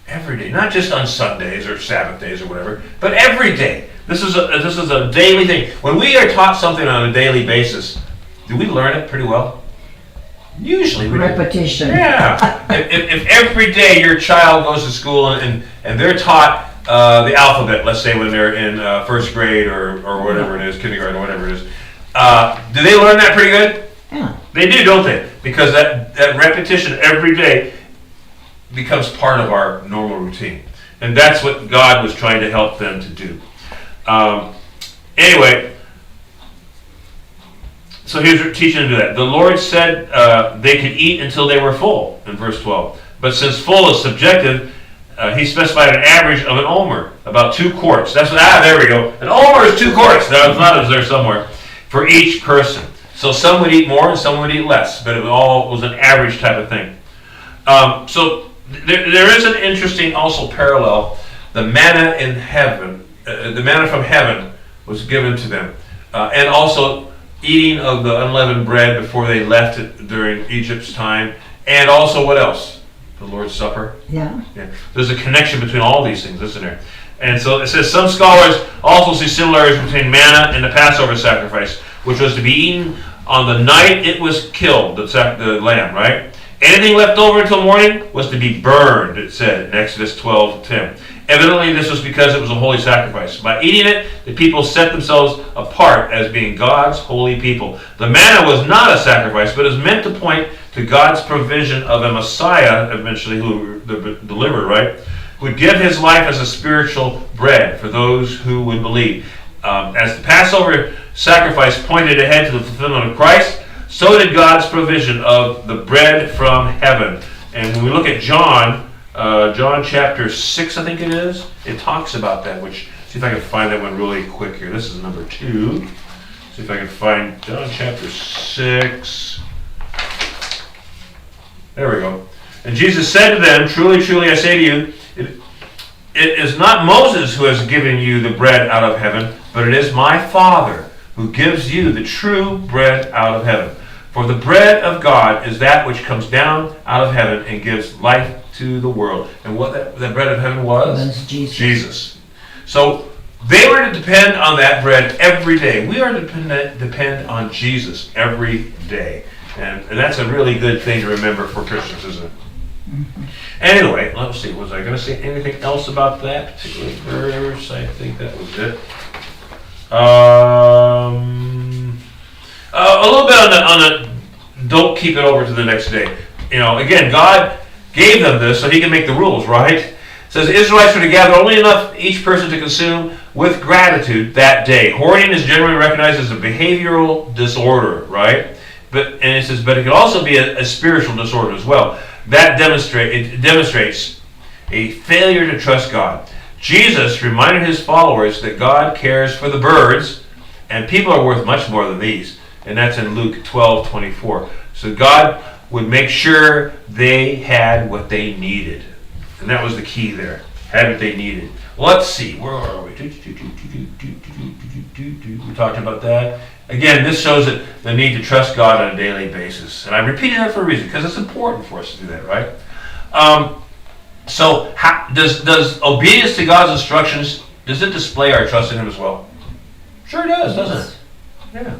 Every day. Not just on Sundays or Sabbath days or whatever, but every day. This is a daily thing. When we are taught something on a daily basis, do we learn it pretty well? Usually we do. Repetition. Yeah. If every day your child goes to school and they're taught the alphabet, let's say when they're in first grade or whatever it is, kindergarten or whatever it is, do they learn that pretty good? Yeah. They do, don't they? Because that repetition every day becomes part of our normal routine. And that's what God was trying to help them to do. Anyway, so here's teaching them to do that. The Lord said they could eat until they were full, in verse 12. But since full is subjective, He specified an average of an omer, about 2 quarts. There we go. An omer is 2 quarts. That was there somewhere. For each person. So some would eat more and some would eat less, but it all was an average type of thing. So there is an interesting also parallel. The manna in heaven, the manna from heaven was given to them. And also eating of the unleavened bread before they left it during Egypt's time. And also what else? The Lord's Supper. Yeah. There's a connection between all these things, isn't there? And so it says some scholars also see similarities between manna and the Passover sacrifice, which was to be eaten on the night it was killed, the lamb, right? Anything left over until morning was to be burned, it said in Exodus 12:10. Evidently, this was because it was a holy sacrifice. By eating it, the people set themselves apart as being God's holy people. The manna was not a sacrifice, but is meant to point to God's provision of a Messiah, eventually, who would deliver, right? Who would give his life as a spiritual bread for those who would believe. As the Passover sacrifice pointed ahead to the fulfillment of Christ, so did God's provision of the bread from heaven. And when we look at John chapter 6, I think it is, it talks about that, which, see if I can find that one really quick here. This is number 2. See if I can find John chapter 6. There we go. And Jesus said to them, truly, truly, I say to you, it is not Moses who has given you the bread out of heaven, but it is my Father who gives you the true bread out of heaven. For the bread of God is that which comes down out of heaven and gives life to the world. And what that bread of heaven was? Jesus. So they were to depend on that bread every day. We are to depend on Jesus every day. And that's a really good thing to remember for Christians, isn't it? Mm-hmm. Anyway, let's see. Was I going to say anything else about that particular verse? I think that was it. A little bit on the don't keep it over to the next day. You know, again, God gave them this so he can make the rules, right? It says the Israelites were to gather only enough each person to consume with gratitude that day. Hoarding is generally recognized as a behavioral disorder, right? But it says, but it can also be a spiritual disorder as well. That demonstrates a failure to trust God. Jesus reminded his followers that God cares for the birds, and people are worth much more than these. And that's in Luke 12:24. So God would make sure they had what they needed. And that was the key there. Had what they needed. Let's see. Where are we? We talked about that. Again, this shows that the need to trust God on a daily basis. And I repeated that for a reason, because it's important for us to do that, right? So does obedience to God's instructions, does it display our trust in him as well? Sure it does, doesn't it? Yeah.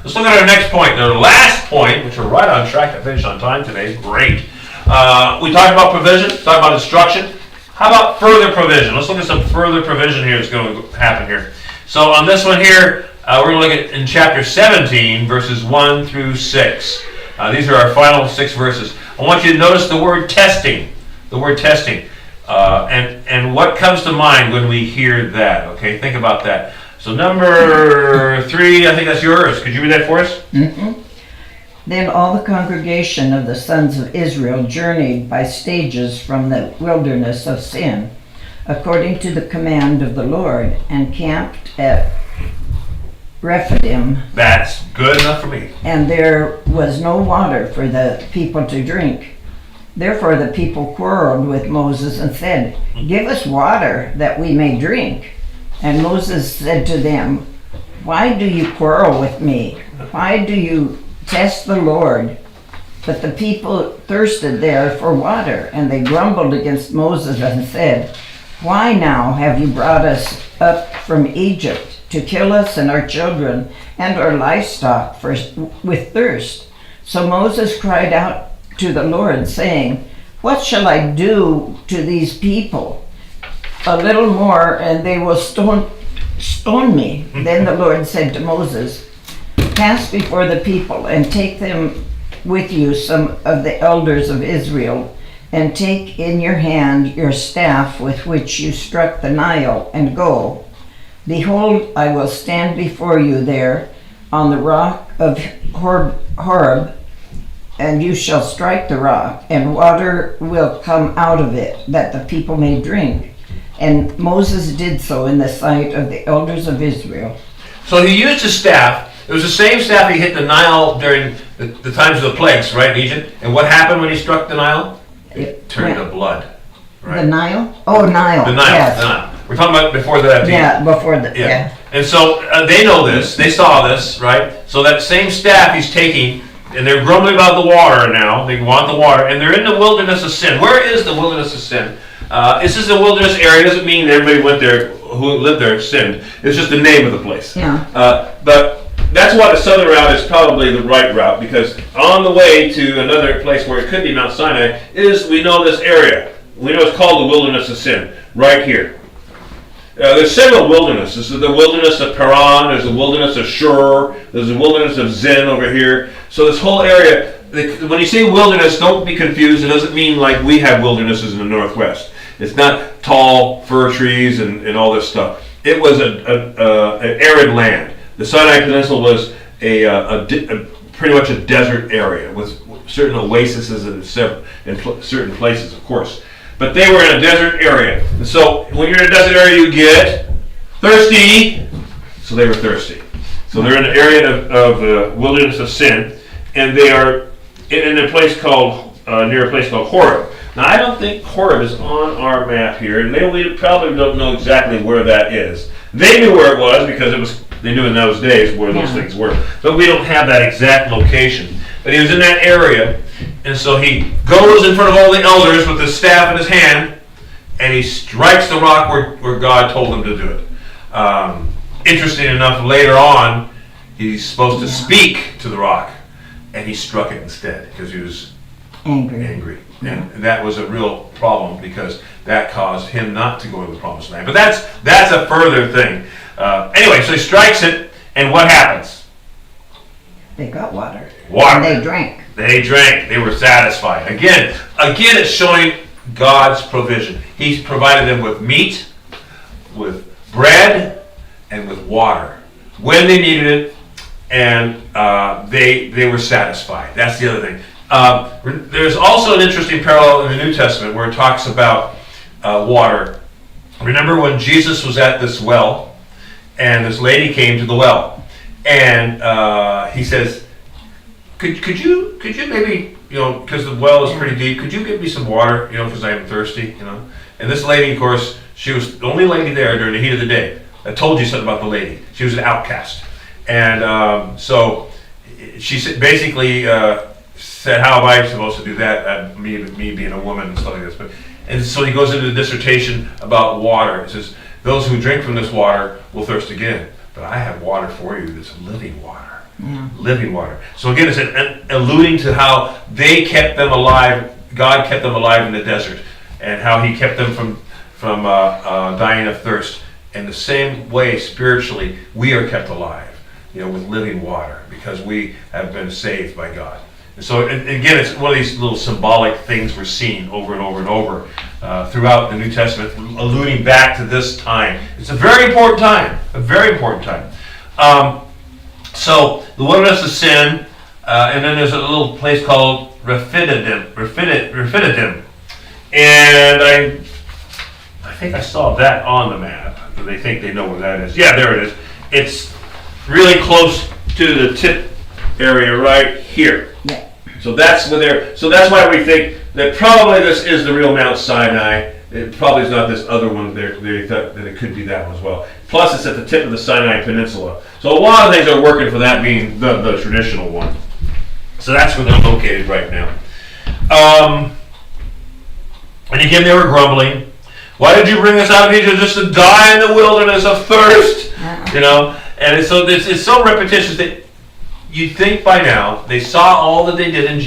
Let's look at our next point, our last point, which we're right on track to finish on time today. Great. We talked about provision, talked about instruction. How about further provision? Let's look at some further provision here that's going to happen here. So on this one here, we're going to look at in chapter 17, verses 1 through 6. These are our final 6 verses. I want you to notice the word testing. The word testing. And what comes to mind when we hear that? Okay, think about that. So number 3, I think that's yours. Could you read that for us? Mm-hmm. Then all the congregation of the sons of Israel journeyed by stages from the wilderness of Sin, according to the command of the Lord, and camped at Rephidim. That's good enough for me. And there was no water for the people to drink. Therefore the people quarreled with Moses and said, "Give us water that we may drink." And Moses said to them, "Why do you quarrel with me? Why do you test the Lord?" But the people thirsted there for water, and they grumbled against Moses and said, "Why now have you brought us up from Egypt to kill us and our children and our livestock with thirst?" So Moses cried out to the Lord, saying, "What shall I do to these people? A little more and they will stone me." Then the Lord said to Moses, "Pass before the people and take them with you some of the elders of Israel, and take in your hand your staff with which you struck the Nile, and go. Behold, I will stand before you there on the rock of Horeb, and you shall strike the rock, and water will come out of it, that the people may drink." And Moses did so in the sight of the elders of Israel. So he used his staff. It was the same staff he hit the Nile during the times of the plagues, right, in Egypt? And what happened when he struck the Nile? It turned to blood. Right? The Nile? Oh, Nile. The Nile. Yes. The Nile. We're talking about before that. Yeah, before the, yeah. And so they know this. They saw this, right? So that same staff he's taking, and they're grumbling about the water now. They want the water. And they're in the wilderness of Sin. Where is the wilderness of Sin? This is a wilderness area. It doesn't mean everybody went there, who lived there, sinned. It's just the name of the place. Yeah. But that's why the southern route is probably the right route, because on the way to another place where it could be Mount Sinai is, we know this area. We know it's called the Wilderness of Sin, right here. There's several wildernesses. There's the wilderness of Paran, there's the wilderness of Shur, there's the wilderness of Zin over here. So this whole area, when you say wilderness, don't be confused. It doesn't mean like we have wildernesses in the Northwest. It's not tall fir trees and all this stuff. It was an arid land. The Sinai Peninsula was pretty much a desert area with certain oases in certain places, of course. But they were in a desert area. And so when you're in a desert area, you get thirsty. So they were thirsty. So they're in the area of the Wilderness of Sin, and they are in a place called, near a place called Horeb. Now, I don't think Horeb is on our map here, and we probably don't know exactly where that is. They knew where it was because they knew in those days where those things were. But we don't have that exact location. But he was in that area, and so he goes in front of all the elders with his staff in his hand, and he strikes the rock where God told him to do it. Interesting enough, later on, he's supposed to speak to the rock, and he struck it instead because he was angry. And that was a real problem because that caused him not to go to the promised land. But that's a further thing. Anyway, so he strikes it, and what happens? They got water. Water. And they drank. They drank. They were satisfied. Again, it's showing God's provision. He's provided them with meat, with bread, and with water when they needed it, and they were satisfied. That's the other thing. There's also an interesting parallel in the New Testament where it talks about water. Remember when Jesus was at this well, and this lady came to the well, and he says, "Could you maybe, because the well is pretty deep, could you give me some water, because I am thirsty, And this lady, of course, she was the only lady there during the heat of the day. I told you something about the lady. She was an outcast, and so she basically said, "How am I supposed to do that? Me being a woman and stuff like this." And so he goes into a dissertation about water. It says, "Those who drink from this water will thirst again, but I have water for you that's living water." Yeah. Living water. So again, it's alluding to how they kept them alive. God kept them alive in the desert, and how He kept them from dying of thirst. In the same way, spiritually, we are kept alive, with living water because we have been saved by God. And so again, it's one of these little symbolic things we're seeing over and over and over throughout the New Testament, alluding back to this time. It's a very important time. A very important time. So the wilderness of sin, and then there's a little place called Rephidim, and I think I saw that on the map. They think they know where that is. Yeah, there it is. It's really close to the tip area right here. Yeah. So that's why we think that probably this is the real Mount Sinai. It probably is not this other one there. They thought that it could be that one as well. Plus, it's at the tip of the Sinai Peninsula. So a lot of things are working for that being the traditional one. So that's where they're located right now. And again, they were grumbling. "Why did you bring us out of Egypt just to die in the wilderness of thirst?" And so it's so repetitious that you'd think by now they saw all that they did in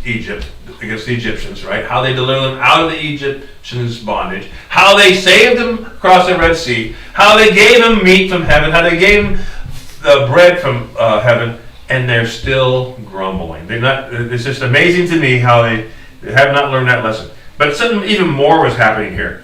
Egypt against the Egyptians, right? How they delivered them out of the Egyptians' bondage, how they saved them across the Red Sea, how they gave them meat from heaven, how they gave them the bread from heaven, and they're still grumbling. It's just amazing to me how they have not learned that lesson. But something even more was happening here.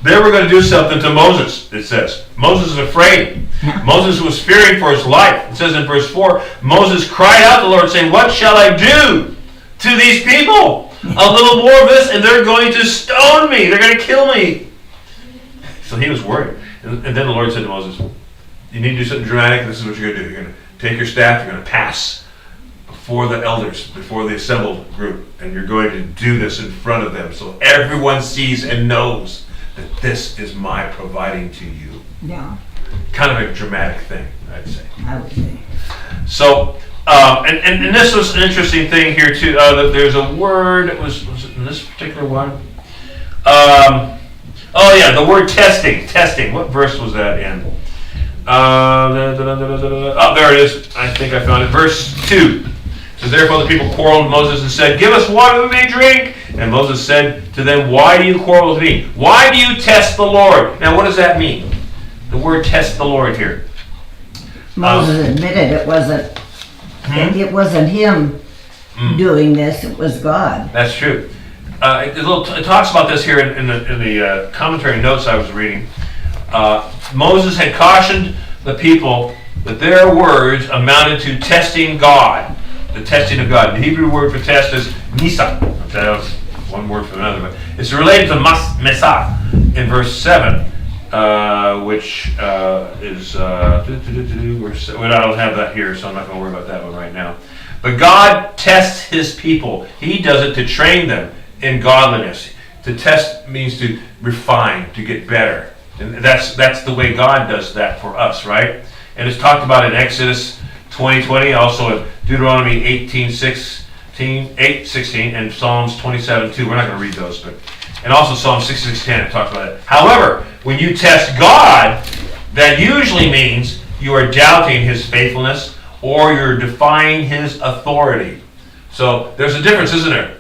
They were going to do something to Moses, it says. Moses is afraid. Moses was fearing for his life. It says in verse 4, Moses cried out to the Lord, saying, "What shall I do to these people? A little more of this, and they're going to stone me. They're going to kill me." So he was worried. And then the Lord said to Moses, "You need to do something dramatic. This is what you're going to do. You're going to take your staff, you're going to pass before the elders, before the assembled group, and you're going to do this in front of them so everyone sees and knows that this is my providing to you." Yeah. Kind of a dramatic thing, I'd say. I would say. So, and this was an interesting thing here too. That there's a word. Was it in this particular one? Oh yeah, the word testing. Testing. What verse was that in? Oh, there it is. I think I found it. Verse 2. So therefore the people quarreled with Moses and said, "Give us water that we may drink." And Moses said to them, "Why do you quarrel with me? Why do you test the Lord?" Now what does that mean? The word test the Lord here. Moses admitted it wasn't him doing this, it was God. That's true. It talks about this here in the commentary notes I was reading. Moses had cautioned the people that their words amounted to testing God, the testing of God. The Hebrew word for test is nisa. That was one word from another, but it's related to mesah in verse 7, which is I don't have that here, so I'm not going to worry about that one right now. But God tests His people. He does it to train them in godliness. To test means to refine, to get better. And that's the way God does that for us, right? And it's talked about in Exodus 20:20, also in Deuteronomy 8:16, and Psalms 27:2. We're not going to read those, and also Psalm 66:10. It talks about it. However, when you test God, that usually means you are doubting His faithfulness or you're defying His authority. So there's a difference, isn't there?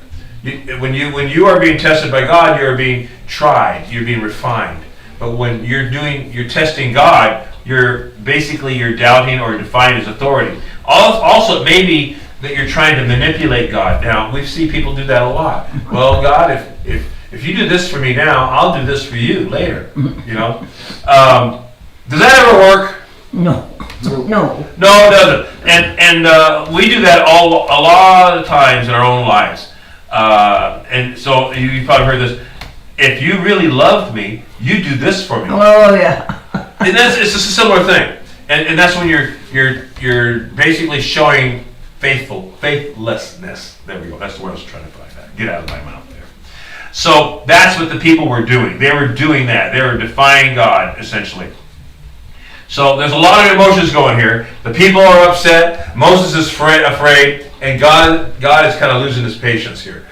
When you are being tested by God, you're being tried, you're being refined. But when you're testing God, you're doubting or defying His authority. Also, it may be that you're trying to manipulate God. Now, we see people do that a lot. Well, God, if you do this for me now, I'll do this for you later. You know, does that ever work? No. No, it doesn't. And we do that a lot of times in our own lives. And so you probably heard this. If you really loved me, you do this for me. Oh yeah. And it's just a similar thing. And that's when you're basically showing faithlessness. There we go. That's the word I was trying to find. Get out of my mouth there. So that's what the people were doing. They were doing that. They were defying God, essentially. So there's a lot of emotions going here. The people are upset. Moses is afraid, and God is kind of losing His patience here.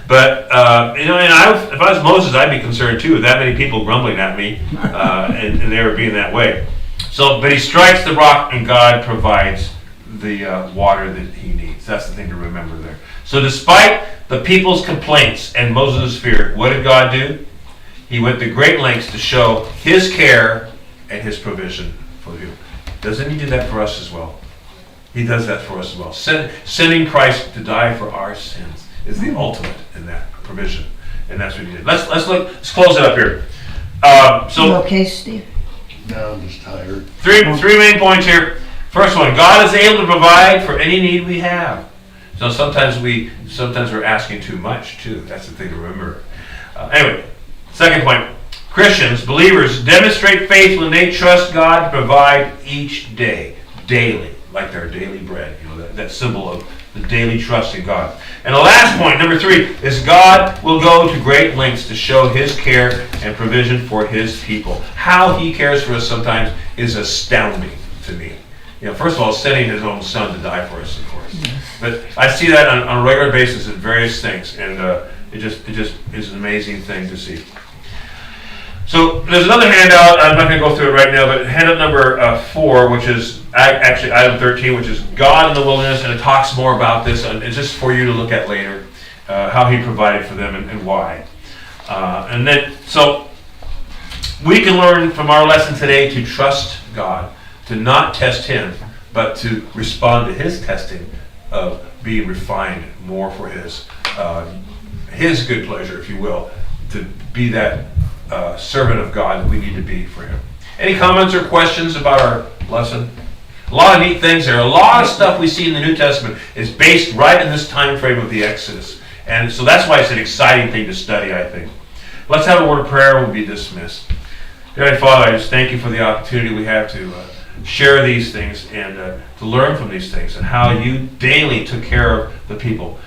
But if I was Moses, I'd be concerned too. With that many people grumbling at me, and they were being that way. So, but He strikes the rock, and God provides the water that He needs. That's the thing to remember there. So, despite the people's complaints and Moses' fear, what did God do? He went to great lengths to show His care and His provision for you. Doesn't He do that for us as well? He does that for us as well. Sending Christ to die for our sins is the ultimate in that provision, and that's what He did. Let's close it up here. You okay, Steve? No, I'm just tired. Three main points here. First one: God is able to provide for any need we have. So sometimes we're asking too much too. That's the thing to remember. Anyway, second point: Christians, believers, demonstrate faith when they trust God to provide each day, daily, like their daily bread. You know, that symbol of the daily trust in God. And the last point, number 3, is God will go to great lengths to show His care and provision for His people. How He cares for us sometimes is astounding to me. You know, first of all, sending His own Son to die for us, of course. But I see that on a regular basis in various things, and it just is an amazing thing to see. So there's another handout. I'm not going to go through it right now, but handout number 4, which is actually item 13, which is God in the wilderness, and it talks more about this, and it's just for you to look at later, how He provided for them and why. And then, so we can learn from our lesson today to trust God, to not test Him, but to respond to His testing of being refined more for His good pleasure, if you will, to be that servant of God that we need to be for Him. Any comments or questions about our lesson? A lot of neat things there. A lot of stuff we see in the New Testament is based right in this time frame of the Exodus. And so that's why it's an exciting thing to study, I think. Let's have a word of prayer. We'll be dismissed. Dear Heavenly Father, I just thank You for the opportunity we have to share these things and to learn from these things and how You daily took care of the people.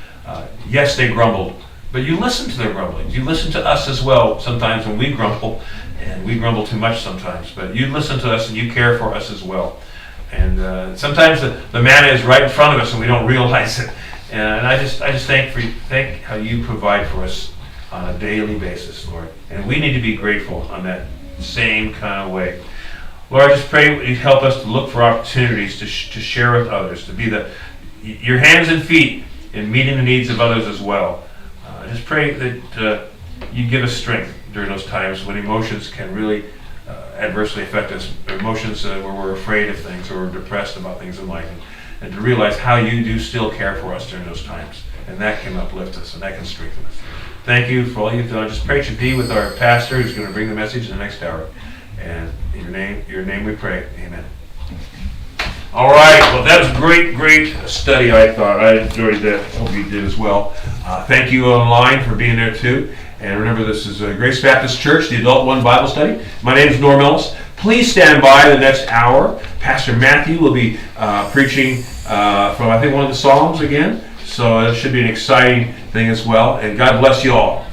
Yes, they grumbled, but You listened to their grumblings. You listen to us as well sometimes when we grumble, and we grumble too much sometimes. But You listen to us and You care for us as well. And sometimes the manna is right in front of us and we don't realize it. And I just thank how You provide for us on a daily basis, Lord. And we need to be grateful on that same kind of way. Lord, I just pray that you help us to look for opportunities to share with others, to be your hands and feet in meeting the needs of others as well. I just pray that you give us strength during those times when emotions can really adversely affect us, emotions where we're afraid of things or we're depressed about things in life, and to realize how you do still care for us during those times. And that can uplift us and that can strengthen us. Thank you for all you've done. Just pray to be with our pastor who's going to bring the message in the next hour. And in your name we pray. Amen. All right. Well, that was great study, I thought. I enjoyed that. Hope you did as well. Thank you online for being there too. And remember, this is Grace Baptist Church, the Adult One Bible Study. My name is Norm Ellis. Please stand by the next hour. Pastor Matthew will be preaching from, I think, one of the Psalms again. So it should be an exciting thing as well. And God bless you all.